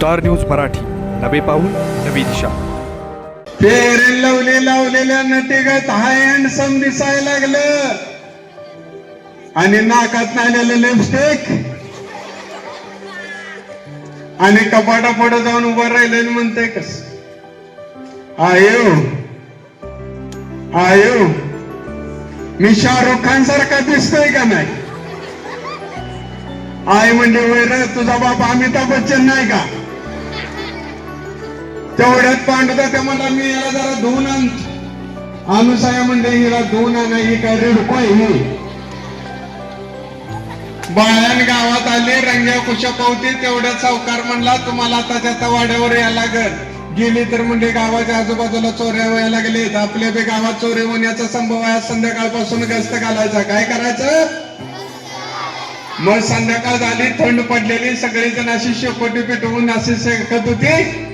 Star news Marathi, नवे पाऊल नवी दिशा. फेर लावलेल्या नटीगत हाय हँडसम दिसायला लागलं आणि नाकात नाल्याला लिपस्टिक आणि कपाटा पुढे जाऊन उभं राहिलं आणि म्हणते कस आयो आयो मी शाहरुख खान सारखा दिसतोय का नाही. आई म्हणजे वैर तुझा बाप अमिताभ बच्चन नाही का. तेवढ्यात पांडुता ते म्हणला मी याला जरा धुवून आणतो. अनुसाया म्हणजे हिला धुवून आणा, ही काय रेडकोय ही. बाळ्यान गावात आले रंग्या कुशा पावती. तेवढ्यात सावकार म्हणला तुम्हाला आता वाड्यावर यायला लागल. गेली तर म्हणजे गावाच्या आजूबाजूला चोऱ्या व्हायला लागलेत. आपल्या बी गावात चोरी होण्याचा संभव आहे. संध्याकाळपासून गस्त घालायचा. काय करायचं मग संध्याकाळ झाली, थंड पडलेली, सगळेजण अशी शेकोटी पेटवून अशी शेकत होती.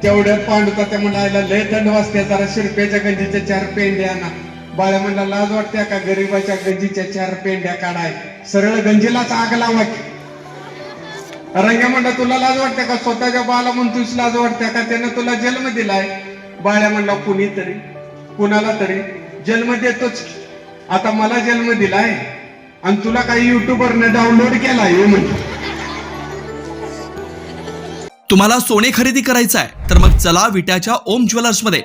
तेवढ्यात पांडुता त्या म्हणायला लय थंड वाजते, जरा शिरप्याच्या गंजीच्या 4 पेंड्या ना. बाळ्या म्हणला लाज वाटते का गरीबाच्या गंजीच्या 4 पेंड्या काढाय, सरळ गंजीलाच आग लावा. रंग्या म्हणला तुला लाज वाटते का, स्वतःच्या बाला म्हणतोस लाज वाटते का, त्यानं तुला जन्म दिलाय. बाळ्या म्हणला कुणीतरी कुणाला तरी जन्म देतोच. आता मला जन्म दिलाय आणि तुला काही युट्यूबरने डाउनलोड केलाय म्हणजे. तुम्हाला सोने खरेदी करायचं आहे तर मग चला विट्याच्या ओम ज्वेलर्स मध्ये.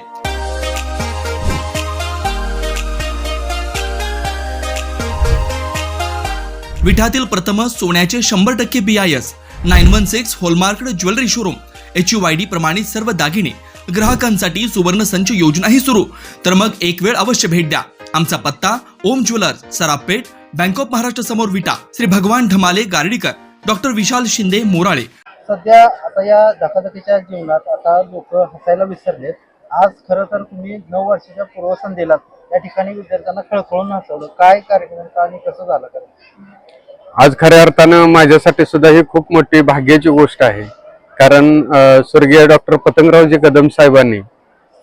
विट्यातील प्रथम सोन्याचे 100% BIS 916 hallmark jewellery showroom. HUID प्रमाणित सर्व दागिने ग्राहकांसाठी सुवर्ण संच योजनाही सुरू. तर मग एक वेळ अवश्य भेट द्या. आमचा पत्ता ओम ज्वेलर्स, सराफपेठ, बँक ऑफ महाराष्ट्र समोर विटा. श्री भगवान ढमाले गार्डीकर, डॉक्टर विशाल शिंदे मोराळे. सध्या आता या धकाधकीच्या जीवनात आता लोक हसायला विसरलेत. आज खरं तर तुम्ही 9 वर्षाच्या पूर्वसंध्येला या ठिकाणी विद्यार्थ्यांना खळखळून हसवलं. काय कार्यक्रम आणि कसं झालं खरं? आज खऱ्या अर्थानं माझ्यासाठी सुद्धा ही खूप मोठी भाग्याची गोष्ट आहे. कारण स्वर्गीय डॉक्टर पतंगरावजी कदम साहेबांनी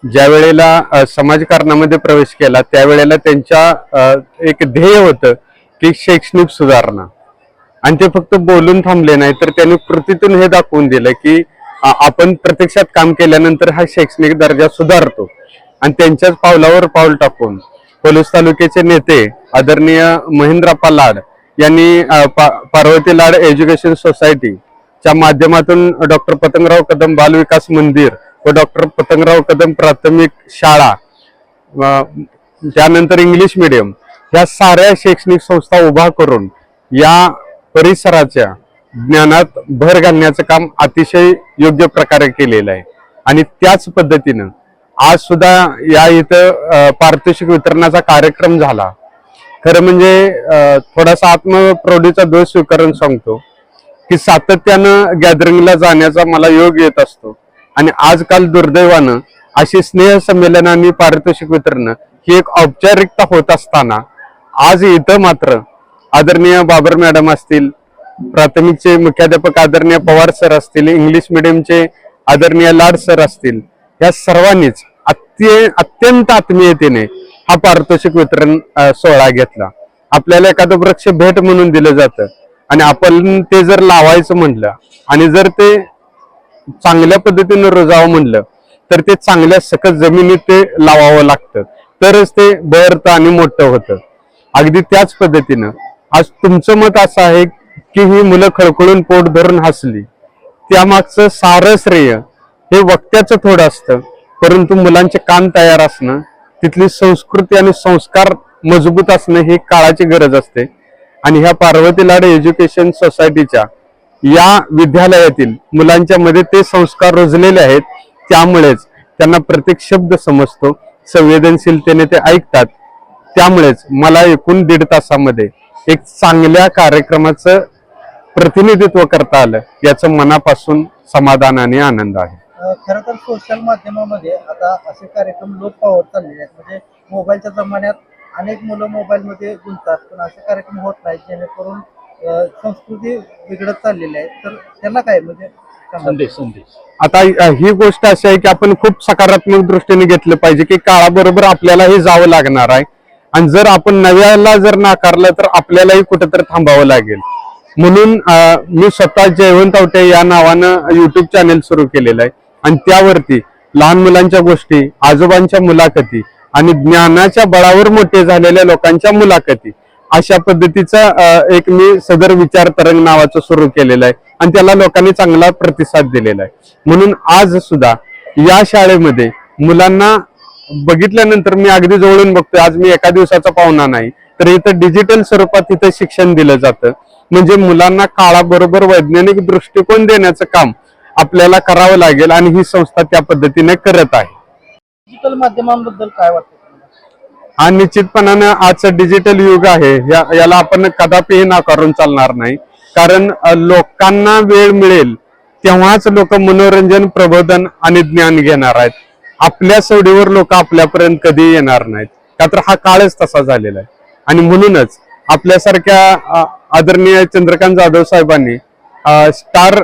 ज्या वेळेला समाजकारणामध्ये प्रवेश केला त्यावेळेला त्यांच्या एक ध्येय होतं की शैक्षणिक सुधारणा. आणि ते फक्त बोलून थांबले नाही तर त्यांनी कृतीतून हे दाखवून दिलं की आपण प्रत्यक्षात काम केल्यानंतर हा शैक्षणिक दर्जा सुधारतो. आणि त्यांच्याच पावलावर पाऊल टाकून पलूस तालुक्याचे नेते आदरणीय महेंद्रप्पा लाड यांनी पार्वती लाड एज्युकेशन सोसायटीच्या माध्यमातून डॉक्टर पतंगराव कदम बाल विकास मंदिर व डॉक्टर पतंगराव कदम प्राथमिक शाळा, त्यानंतर इंग्लिश मीडियम, ह्या साऱ्या शैक्षणिक संस्था उभा करून या परिसराच्या ज्ञानात भर घालण्याचं काम अतिशय योग्य प्रकारे केलेलं आहे. आणि त्याच पद्धतीनं आज सुद्धा या इथं पारितोषिक वितरणाचा कार्यक्रम झाला. खरं म्हणजे थोडासा आत्मप्रौढीचा दोष स्वीकारून सांगतो की सातत्यानं गॅदरिंगला जाण्याचा मला योग येत असतो. आणि आजकाल दुर्दैवानं अशी स्नेह संमेलन आणि पारितोषिक वितरण ही एक औपचारिकता होत असताना आज इथं मात्र आदरणीय बाबर मॅडम असतील, प्राथमिकचे मुख्याध्यापक आदरणीय पवार सर असतील, इंग्लिश मिडियमचे आदरणीय लाड सर असतील, या सर्वांनीच अत्यंत आत्मीयतेने हा पारितोषिक वितरण सोहळा घेतला. आपल्याला एखादं वृक्ष भेट म्हणून दिलं जातं आणि आपण ते जर लावायचं म्हणलं आणि जर ते चांगल्या पद्धतीनं रुजावं म्हणलं तर ते चांगल्या सकत जमिनीत ते लावावं लागतं, तरच ते बहरतं आणि मोठं होतं. अगदी त्याच पद्धतीनं आज तुमचं मत असं आहे की ही मुलं खळखळून पोट धरून हसली, त्यामागचं सारं श्रेय हे वक्त्याचं थोडं असतं, परंतु मुलांचे कान तयार असणं, तिथली संस्कृती आणि संस्कार मजबूत असणं ही काळाची गरज असते. आणि ह्या पार्वती लाड एज्युकेशन सोसायटीच्या या विद्यालयातील मुलांच्या मध्ये ते संस्कार रुजलेले आहेत. त्यामुळेच त्यांना प्रत्येक शब्द समजतो, संवेदनशीलतेने ते ऐकतात. त्यामुळेच मला एकूण 1.5 तासामध्ये एक चांगल्या कार्यक्रमाचं प्रतिनिधित्व करता आलं, याचं मनापासून समाधान आणि आनंद आहे. खरं तर सोशल माध्यमामध्ये आता असे कार्यक्रम लोप पावत चाललेले आहेत. म्हणजे मोबाईलच्या जमान्यात अनेक मुलं मोबाईलमध्ये गुंततात, पण असे कार्यक्रम होत नाहीत जेणेकरून संस्कृती बिघडत चाललेली आहे. तर त्यांना काय म्हणजे संदेश आता ही गोष्ट अशी आहे की आपण खूप सकारात्मक दृष्टीने घेतलं पाहिजे की काळाबरोबर आपल्याला हे जावं लागणार आहे. आणि जर आपण नव्याला जर नाकारलं तर आपल्यालाही कुठेतरी थांबावं लागेल. म्हणून मी स्वतः जयवंत आवटे या नावानं युट्यूब चॅनेल सुरू केलेलं आहे आणि त्यावरती लहान मुलांच्या गोष्टी, आजोबांच्या मुलाखती आणि ज्ञानाच्या बळावर मोठे झालेल्या लोकांच्या मुलाखती अशा पद्धतीचा एक मी सदर विचार तरंग नावाचं सुरू केलेलं आहे आणि त्याला लोकांनी चांगला प्रतिसाद दिलेला आहे. म्हणून आज सुद्धा या शाळेमध्ये मुलांना बघितल्यानंतर मी अगदी जवळून बघतोय. आज मी एका दिवसाचा पाहुणा नाही, तर इथं डिजिटल स्वरूपात इथं शिक्षण दिलं जातं. म्हणजे मुलांना काळाबरोबर वैज्ञानिक दृष्टिकोन देण्याचं काम आपल्याला करावं लागेल आणि ही संस्था त्या पद्धतीने करत आहे. डिजिटल माध्यमांबद्दल काय वाटतं तुम्हाला? हा निश्चितपणानं आजचं डिजिटल युग आहे, याला आपण कदापिही नाकारून चालणार नाही. कारण लोकांना वेळ मिळेल तेव्हाच लोक मनोरंजन, प्रबोधन आणि ज्ञान घेणार आहेत. आपल्या सवडीवर लोक आपल्यापर्यंत कधी येणार नाहीत, का तर हा काळच तसा झालेला आहे. आणि म्हणूनच आपल्यासारख्या आदरणीय चंद्रकांत जाधव साहेबांनी स्टार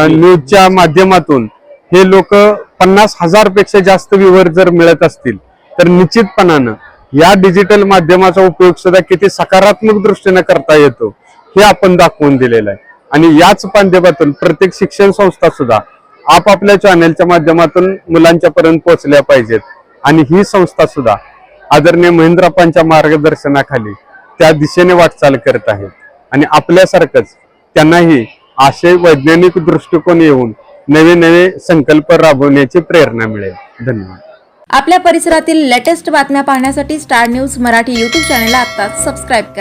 न्यूजच्या माध्यमातून हे लोक 50,000 पेक्षा जास्त व्ह्यूवर जर मिळत असतील तर निश्चितपणानं या डिजिटल माध्यमाचा उपयोग सुद्धा किती सकारात्मक दृष्टीने करता येतो हे आपण दाखवून दिलेलं आहे. आणि याच माध्यमातून प्रत्येक शिक्षण संस्था सुद्धा आपापल्या चॅनेलच्या माध्यमातून मुलांच्या पर्यंत पोहोचल्या पाहिजेत. आणि ही संस्था सुद्धा आदरणीय महेंद्रप्पांच्या मार्गदर्शनाखाली त्या दिशेने वाटचाल करत आहेत. आणि आपल्यासारखंच त्यांनाही असे वैज्ञानिक दृष्टिकोन येऊन नवे नवे संकल्प राबवण्याची प्रेरणा मिळेल. धन्यवाद. आपल्या परिसरातील लेटेस्ट बातम्या पाहण्यासाठी स्टार न्यूज मराठी यूट्यूब चॅनलला आत्ताच सबस्क्राईब करा